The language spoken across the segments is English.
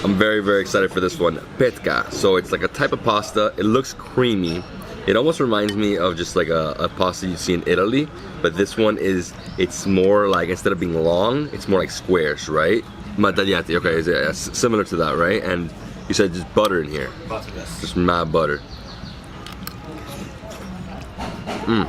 I'm very, very excited for this one. Petka. So it's like a type of pasta. It looks creamy. It almost reminds me of just like a pasta you see in Italy, but this one it's more like, instead of being long, it's more like squares, right? Ma tagliati, okay, it's similar to that, right? And you said just butter in here. Butter, yes. Just mad butter. Mmm.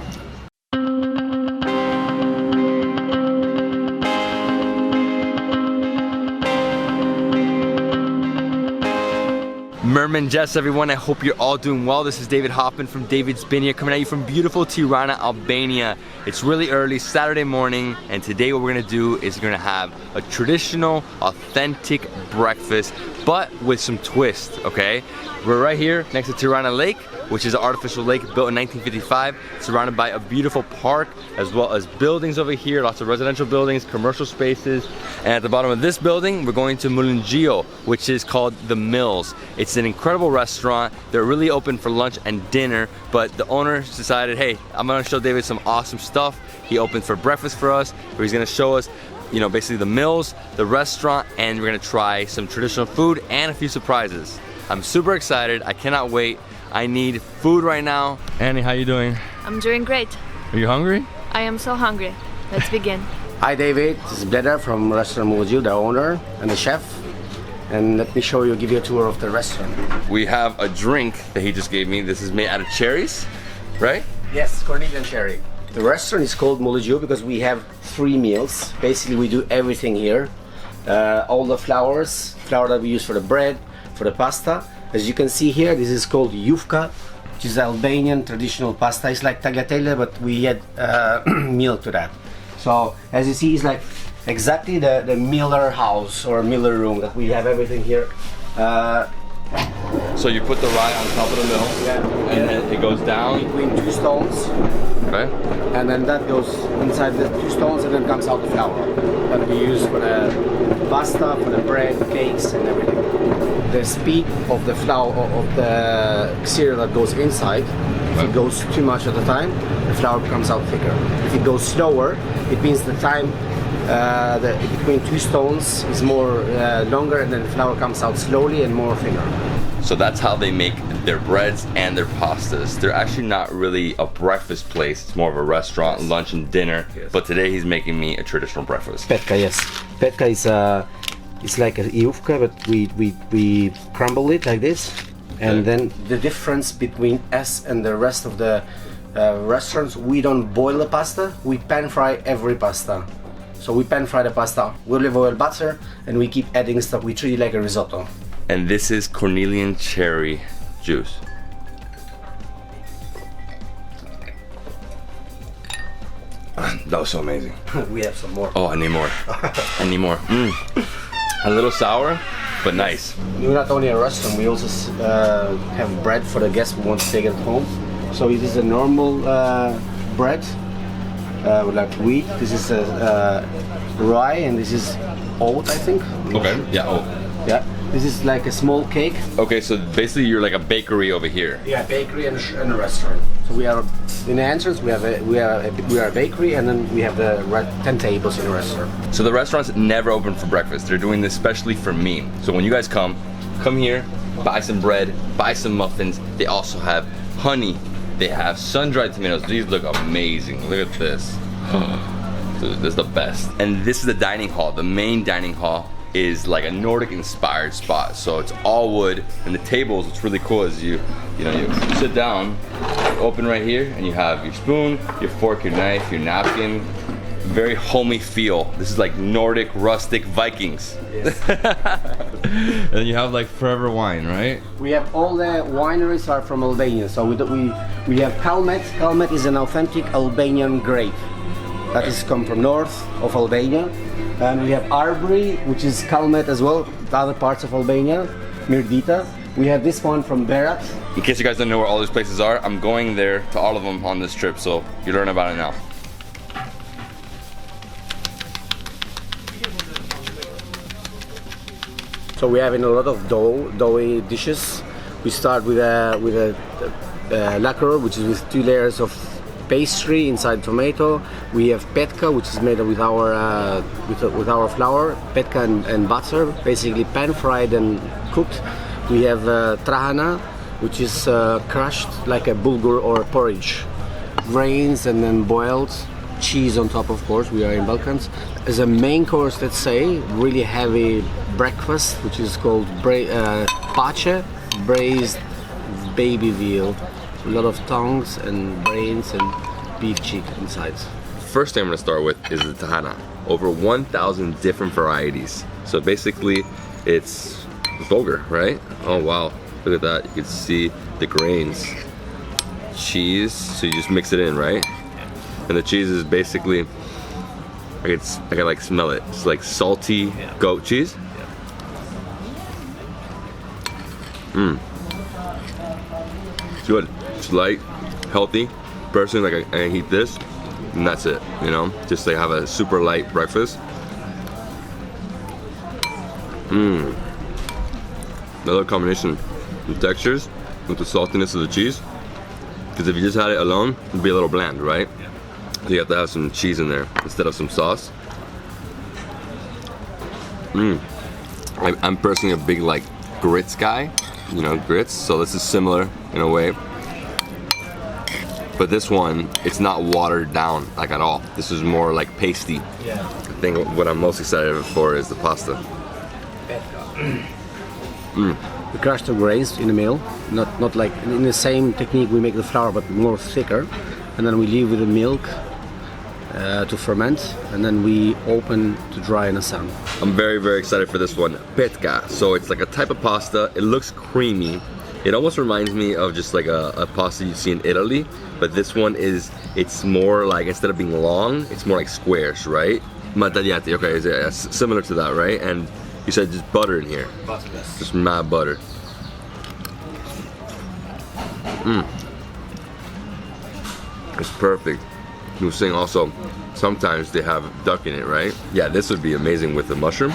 Merman Jess, everyone, I hope you're all doing well. This is David Hoffman from Davidsbeenhere, coming at you from beautiful Tirana, Albania. It's really early, Saturday morning, and today what we're gonna do is we're gonna have a traditional, authentic breakfast, but with some twist, okay? We're right here next to Tirana Lake, which is an artificial lake built in 1955, surrounded by a beautiful park, as well as buildings over here, lots of residential buildings, commercial spaces. And at the bottom of this building, we're going to Mullixhiu, which is called The Mills. It's an incredible restaurant. They're really open for lunch and dinner, but the owner decided, hey, I'm gonna show David some awesome stuff. He opened for breakfast for us, where he's gonna show us, you know, basically the mills, the restaurant, and we're gonna try some traditional food and a few surprises. I'm super excited, I cannot wait. I need food right now. Annie, how you doing? I'm doing great. Are you hungry? I am so hungry. Let's begin. Hi David, this is Bledar from restaurant Mullixhiu, the owner and the chef. And let me give you a tour of the restaurant. We have a drink that he just gave me. This is made out of cherries, right? Yes, Cornelian cherry. The restaurant is called Mullixhiu because we have 3 meals. Basically, we do everything here. All the flour that we use for the bread, for the pasta. As you can see here, this is called yufka, which is Albanian traditional pasta. It's like tagliatelle, but we add milk to that. So as you see, it's like exactly the Miller house or Miller room that we have everything here. So you put the rye on top of the mill, Yeah. and then it goes down. Between 2 stones. Okay. And then that goes inside the 2 stones and then comes out the flour that we use for the pasta, for the bread, cakes and everything. The speed of the flour, of the cereal that goes inside, if it goes too much at a time, the flour comes out thicker. If it goes slower, it means the time between 2 stones is more longer, and then the flour comes out slowly and more thinner. So that's how they make their breads and their pastas. They're actually not really a breakfast place. It's more of a restaurant, yes. Lunch and dinner. Yes. But today he's making me a traditional breakfast. Petka, yes. Petka is it's like a yufka, but we crumble it like this. And then the difference between us and the rest of the restaurants, we don't boil the pasta, we pan fry every pasta. So we pan fry the pasta with olive oil, butter, and we keep adding stuff. We treat it like a risotto. And this is Cornelian cherry juice. That was so amazing. We have some more. Oh, I need more. I need more. A little sour, but nice. We're not only a restaurant, we also have bread for the guests who want to take it home. So it is a normal bread with like wheat. This is rye, and this is oat, I think. Okay, yeah, oat. Yeah, this is like a small cake. Okay, so basically you're like a bakery over here. Yeah, bakery and a restaurant. So we are in the entrance. We are a bakery, and then we have the 10 tables in the restaurant. So the restaurant's never open for breakfast. They're doing this especially for me. So when you guys come here, buy some bread, buy some muffins. They also have honey. They have sun-dried tomatoes. These look amazing. Look at this. Dude, this is the best. And this is the dining hall. The main dining hall is like a Nordic inspired spot. So it's all wood, and the tables, what's really cool is you sit down, open right here, and you have your spoon, your fork, your knife, your napkin. Very homey feel. This is like Nordic, rustic Vikings. Yes. And then you have like forever wine, right? We have all the wineries are from Albania. So we have Kalmet. Kalmet is an authentic Albanian grape that is come from north of Albania. And we have Arbri, which is Kalmet as well, other parts of Albania, Mirdita. We have this one from Berat. In case you guys don't know where all these places are, I'm going there to all of them on this trip, so you learn about it now. So we have in a lot of doughy dishes. We start with a lacquer, which is with 2 layers of pastry inside tomato. We have petka, which is made with our flour, petka and butter, basically pan fried and cooked. We have trahana, which is crushed like a bulgur or porridge, grains and then boiled. Cheese on top, of course. We are in Balkans. As a main course, let's say, really heavy breakfast, which is called pace, braised baby veal. A lot of tongues and brains and beef cheek inside. First thing I'm gonna start with is the tahana. Over 1,000 different varieties. So basically, it's bulgur, right? Oh wow, look at that. You can see the grains. Cheese, so you just mix it in, right? And the cheese is basically, I can like smell it. It's like salty goat cheese. It's good. It's light, healthy. Personally, like I eat this, and that's it. You know, just like have a super light breakfast. Another combination, the textures with the saltiness of the cheese. Because if you just had it alone, it'd be a little bland, right? So you have to have some cheese in there instead of some sauce. I'm personally a big like grits guy, you know, grits. So this is similar in a way. But this one, it's not watered down like at all. This is more like pasty. Yeah. I think what I'm most excited for is the pasta. We crush the grains in the mill, not like in the same technique we make the flour, but more thicker. And then we leave with the milk to ferment, and then we open to dry in the sun. I'm very, very excited for this one. Petka. So it's like a type of pasta. It looks creamy. It almost reminds me of just like a pasta you see in Italy, but this one it's more like, instead of being long, it's more like squares, right? Ma tagliatelle, okay, it's similar to that, right? And you said just butter in here. Butter, yes. Just mad butter. It's perfect. You were saying also, sometimes they have duck in it, right? Yeah, this would be amazing with the mushroom.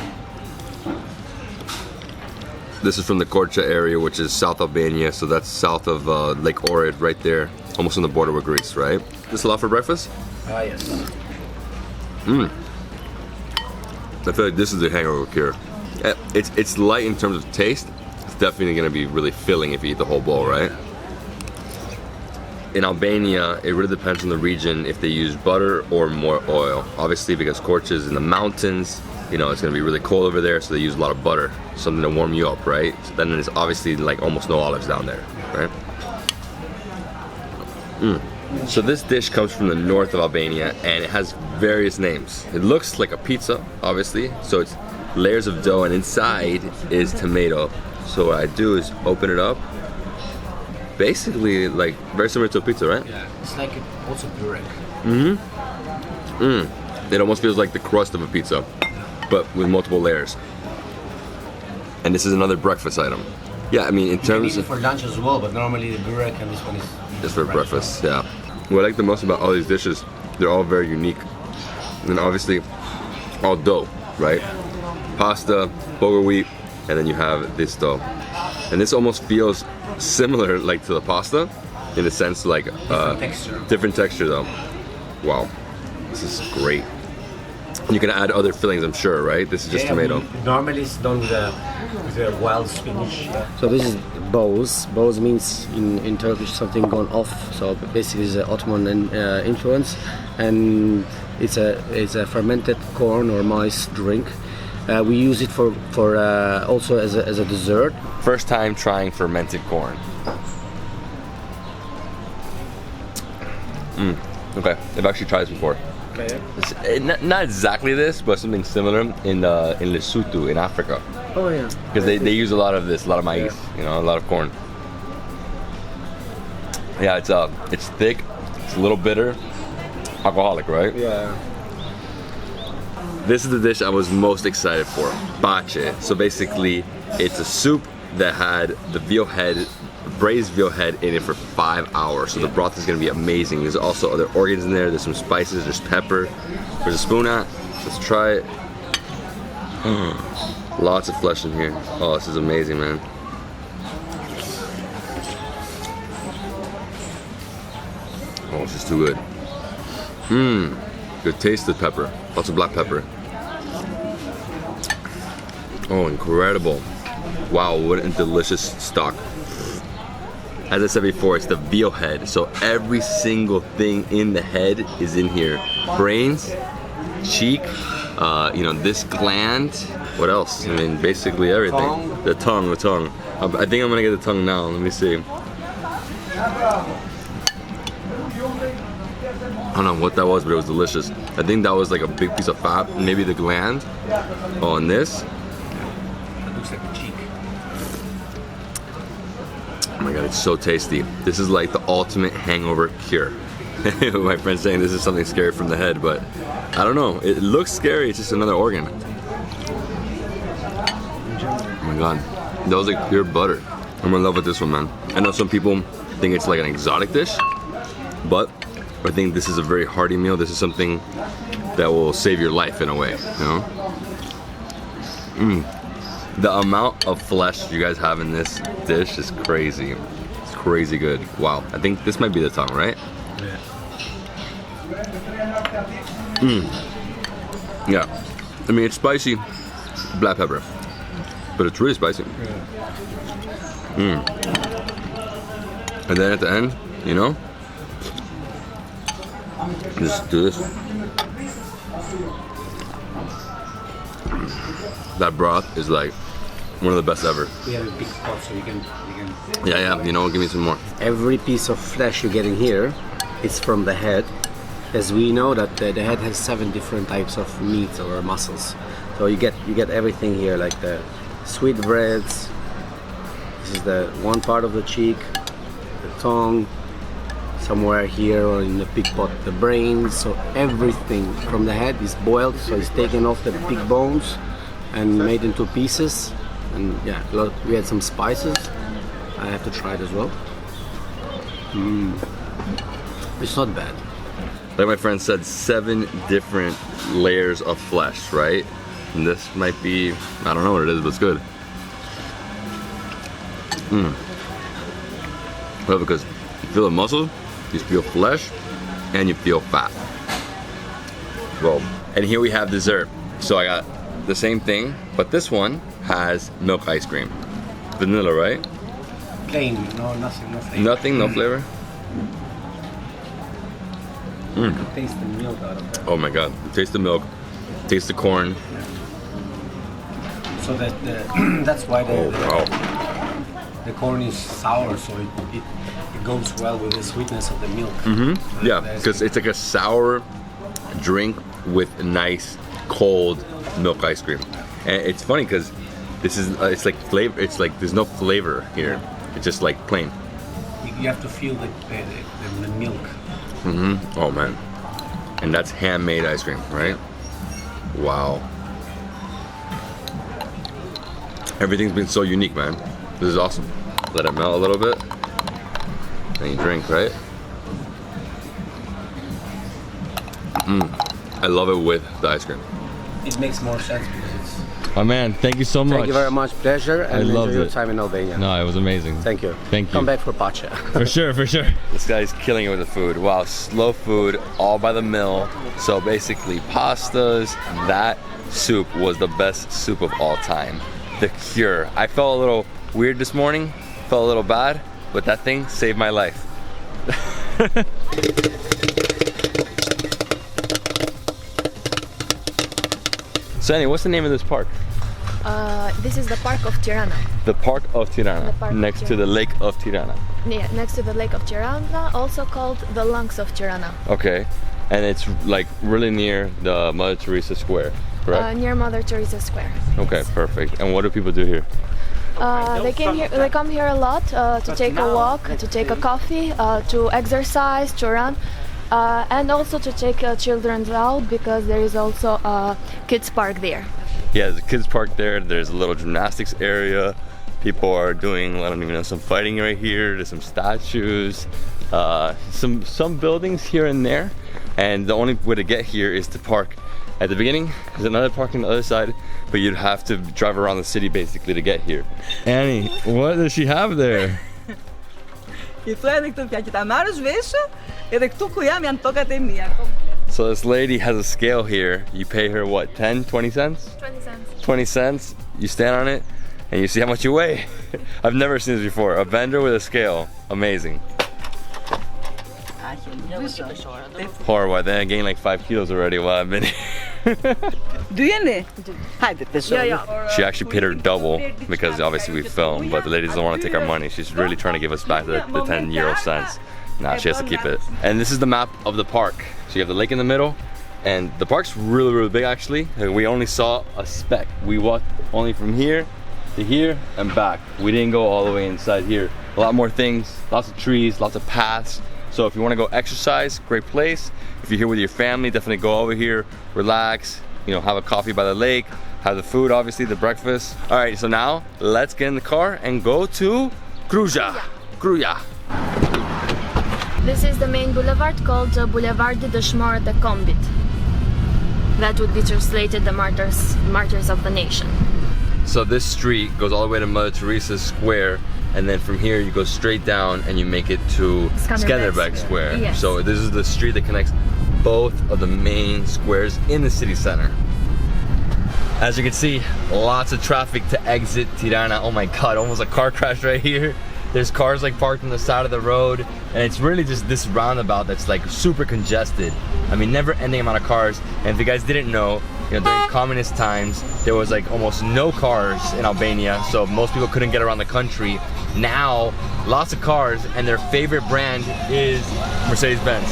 This is from the Kruja area, which is South Albania, so that's south of Lake Ohrid, right there, almost on the border with Greece, right? This a lot for breakfast? Yes. I feel like this is the hangover cure. It's light in terms of taste. It's definitely gonna be really filling if you eat the whole bowl, right? In Albania, it really depends on the region if they use butter or more oil. Obviously, because Kruja is in the mountains, you know, it's gonna be really cold over there, so they use a lot of butter, something to warm you up, right? So then there's obviously like almost no olives down there, right? So this dish comes from the north of Albania, and it has various names. It looks like a pizza, obviously, so it's layers of dough, and inside is tomato. So what I do is open it up. Basically, like very similar to a pizza, right? Yeah. It's like also puree. It almost feels like the crust of a pizza, but with multiple layers. And this is another breakfast item. Yeah, I mean, in terms of for lunch as well, but normally the burek and this one is just for breakfast. Yeah. What I like the most about all these dishes, they're all very unique, and obviously all dough, right? Pasta, bulgur wheat, and then you have this dough. And this almost feels similar like to the pasta in the sense like different texture though. Wow, this is great. You can add other fillings, I'm sure, right? This is just tomato. Normally it's done with the wild spinach. So this is boz. Boz means in Turkish something gone off. So basically it's an Ottoman influence, and it's a fermented corn or maize drink. We use it for also as a dessert. First time trying fermented corn. Okay, I've actually tried this before. Okay. It's not exactly this, but something similar in Lesotho in Africa. Oh yeah. Because they use a lot of this, a lot of maize, you know, a lot of corn. Yeah, it's thick, it's a little bitter, alcoholic, right? Yeah. This is the dish I was most excited for, pace. So basically, it's a soup that had the veal head, braised veal head in it for 5 hours. So the broth is gonna be amazing. There's also other organs in there. There's some spices, there's pepper. Where's the spoon at? Let's try it. Lots of flesh in here. Oh, this is amazing, man. Oh, this is too good. Mmm. Good taste of pepper. Lots of black pepper. Oh, incredible. Wow, what a delicious stock. As I said before, it's the veal head. So every single thing in the head is in here. Brains, cheek, you know, this gland. What else? I mean, basically everything. Tongue. The tongue. I think I'm gonna get the tongue now. Let me see. I don't know what that was, but it was delicious. I think that was like a big piece of fat, maybe the gland. Oh, and this. That looks like a cheek. Oh my god, it's so tasty. This is like the ultimate hangover cure. My friend's saying this is something scary from the head, but I don't know. It looks scary, it's just another organ. Oh my god, that was like pure butter. I'm in love with this one, man. I know some people think it's like an exotic dish, but I think this is a very hearty meal. This is something that will save your life in a way, you know? The amount of flesh you guys have in this dish is crazy. It's crazy good. Wow. I think this might be the tongue, right? Yeah. I mean, it's spicy, black pepper, but it's really spicy. And then at the end, you know, just do this. That broth is like one of the best ever. We have a big pot, so you can. Yeah, you know, give me some more. Every piece of flesh you get in here is from the head, as we know that the head has 7 different types of meat or muscles. So you get everything here, like the sweetbreads. This is the one part of the cheek, the tongue, somewhere here or in the big pot, the brains. So everything from the head is boiled, so it's taken off the big bones and made into pieces. And yeah, we had some spices. I have to try it as well. It's not bad. Like my friend said, 7 different layers of flesh, right? And this might be, I don't know what it is, but it's good. Well, because you feel the muscle, you feel flesh, and you feel fat. Well, and here we have dessert. So I got the same thing, but this one has milk ice cream. Vanilla, right? Plain, no, nothing, no flavor. Nothing, no flavor? You can taste the milk out of that. Oh my god, taste the milk, taste the corn. So that that's why Wow. the corn is sour, so it goes well with the sweetness of the milk. Yeah, because it's like a sour drink with nice cold milk ice cream. And it's funny because this is, it's like flavor, it's like there's no flavor here. It's just like plain. You have to feel the milk. Oh man. And that's handmade ice cream, right? Wow. Everything's been so unique, man. This is awesome. Let it melt a little bit. Then you drink, right? I love it with the ice cream. It makes more sense because it's... Oh man, thank you so much. Thank you very much. Pleasure, and enjoy your time in Albania. No, it was amazing. Thank you. Thank you. Come back for pacha. For sure, for sure. This guy's killing it with the food. Wow, slow food, all by the mill. So basically pastas, that soup was the best soup of all time. The cure. I felt a little weird this morning, felt a little bad, but that thing saved my life. So anyway, what's the name of this park? This is the park of Tirana. The Park of Tirana, The park of next to the Lake of Tirana. Yeah, next to the lake of Tirana, also called the lungs of Tirana. Okay, and it's like really near the Mother Teresa Square, correct? Near Mother Teresa Square. Okay, perfect. And what do people do here? They come here a lot to take a walk, to take a coffee, to exercise, to run, and also to take children out because there is also a kids park there. Yeah, there's a kids park there. There's a little gymnastics area. People are doing, I don't even know, some fighting right here. There's some statues, some buildings here and there. And the only way to get here is to park at the beginning. There's another park on the other side, but you'd have to drive around the city basically to get here. Annie, what does she have there? këtu edhe këtë fjalë që ta marrësh veshë, edhe këtu ku jam janë tokat e mia. So this lady has a scale here. You pay her what, 10, 20 cents? 20 cents. 20 cents. You stand on it and you see how much you weigh. I've never seen this before. A vendor with a scale. Amazing. Horrible. Then I gained like 5 kilos already while I've been here. Do you know? Hajde pesho. She actually paid her double because obviously we filmed, but the lady doesn't want to take our money. She's really trying to give us back the 10 euro cents. Nah, she has to keep it. And this is the map of the park. So you have the lake in the middle, and the park's really, really big actually. We only saw a speck. We walked only from here to here and back. We didn't go all the way inside here. A lot more things, lots of trees, lots of paths. So if you want to go exercise, great place. If you're here with your family, definitely go over here, relax, you know, have a coffee by the lake, have the food, obviously, the breakfast. All right, so now let's get in the car and go to Kruja. Kruja. This is the main boulevard called Bulevardi Dëshmorët e Kombit. That would be translated the martyrs of the nation. So this street goes all the way to Mother Teresa Square, and then from here you go straight down and you make it to Skanderbeg Square. Yes. So this is the street that connects both of the main squares in the city center. As you can see, lots of traffic to exit Tirana. Oh my god, almost a car crash right here. There's cars like parked on the side of the road, and it's really just this roundabout that's like super congested. I mean, never ending amount of cars. And if you guys didn't know, you know, during communist times, there was like almost no cars in Albania, so most people couldn't get around the country. Now, lots of cars, and their favorite brand is Mercedes-Benz.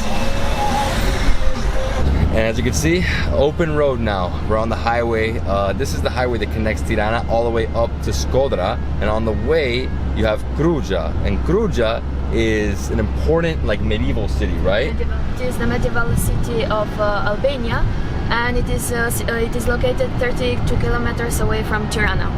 And as you can see, open road now. We're on the highway. This is the highway that connects Tirana all the way up to Skodra. And on the way, you have Kruja. And Kruja is an important like medieval city, right? It is the medieval city of Albania, and it is located 32 kilometers away from Tirana.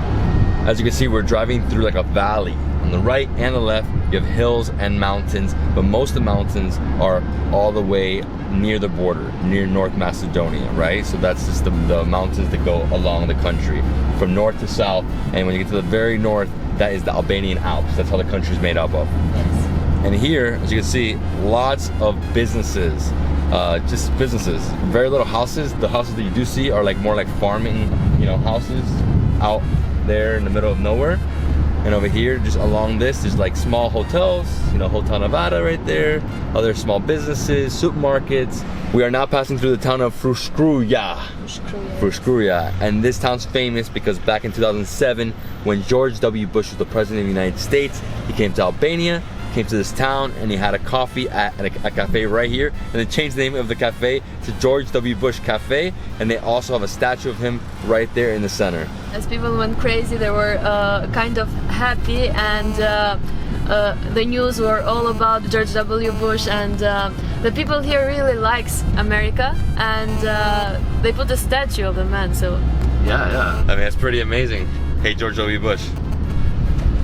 As you can see, we're driving through like a valley. On the right and the left, you have hills and mountains, but most of the mountains are all the way near the border, near North Macedonia, right? So that's just the mountains that go along the country from north to south. And when you get to the very north, that is the Albanian Alps. That's how the country is made up of. Yes. And here, as you can see, lots of businesses, just businesses. Very little houses. The houses that you do see are like more like farming, you know, houses out there in the middle of nowhere. And over here, just along this, there's like small hotels, you know, Hotel Nevada right there, other small businesses, supermarkets. We are now passing through the town of Fruškruja. Fruškruja. And this town's famous because back in 2007, when George W. Bush was the president of the United States, he came to Albania, came to this town, and he had a coffee at a cafe right here, and they changed the name of the cafe to George W. Bush Cafe, and they also have a statue of him right there in the center. As people went crazy, they were kind of happy, and the news were all about George W. Bush, and the people here really likes America, and they put a statue of the man, so... Yeah. I mean, that's pretty amazing. Hey, George W. Bush.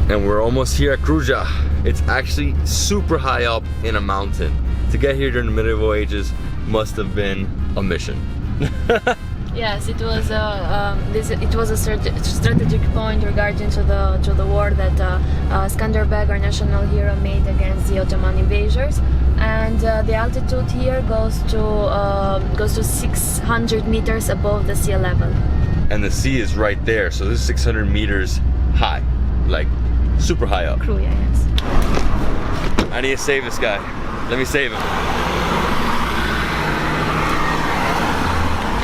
And we're almost here at Kruja. It's actually super high up in a mountain. To get here during the medieval ages must have been a mission. Yes, it was a strategic point regarding to the war that Skanderbeg, our national hero, made against the Ottoman invaders, and the altitude here goes to 600 meters above the sea level. And the sea is right there, so this is 600 meters high, like super high up. Kruja, yes. I need to save this guy. Let me save him.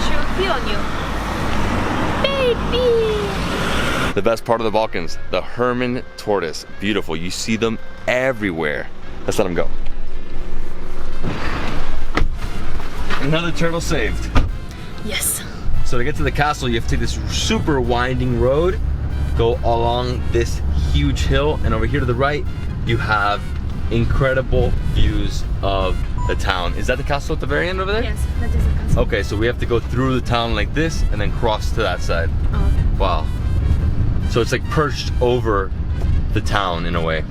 She will pee on you. Baby! The best part of the Balkans, the Herman tortoise. Beautiful, you see them everywhere. Let's let him go. Another turtle saved. Yes. So to get to the castle, you have to take this super winding road, go along this huge hill, and over here to the right, you have incredible views of the town. Is that the castle at the very end over there? Yes, that is the castle. Okay, so we have to go through the town like this and then cross to that side. Oh, okay. Wow. So it's like perched over the town in a way.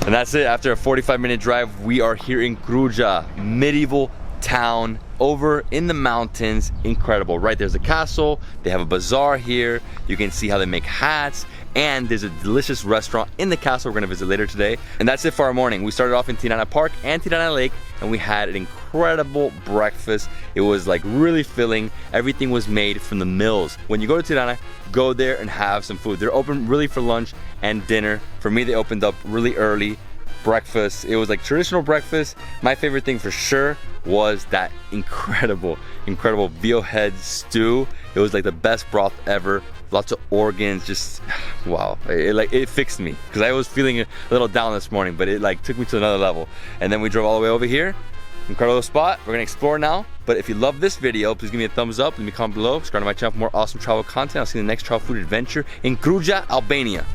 And that's it. After a 45-minute drive, we are here in Kruja, medieval town over in the mountains. Incredible. Right, there's a castle. They have a bazaar here. You can see how they make hats. and there's a delicious restaurant in the castle we're gonna visit later today. And that's it for our morning. We started off in Tirana Park and Tirana Lake, and we had an incredible breakfast. It was like really filling. Everything was made from the mills. When you go to Tirana, go there and have some food. They're open really for lunch and dinner. For me, they opened up really early. Breakfast, it was like traditional breakfast. My favorite thing for sure was that incredible veal head stew. It was like the best broth ever. Lots of organs, just wow. It fixed me because I was feeling a little down this morning, but it like took me to another level. And then we drove all the way over here. Incredible spot. We're gonna explore now. But if you love this video, please give me a thumbs up. Leave me a comment below. Subscribe to my channel for more awesome travel content. I'll see you in the next travel food adventure in Kruja, Albania.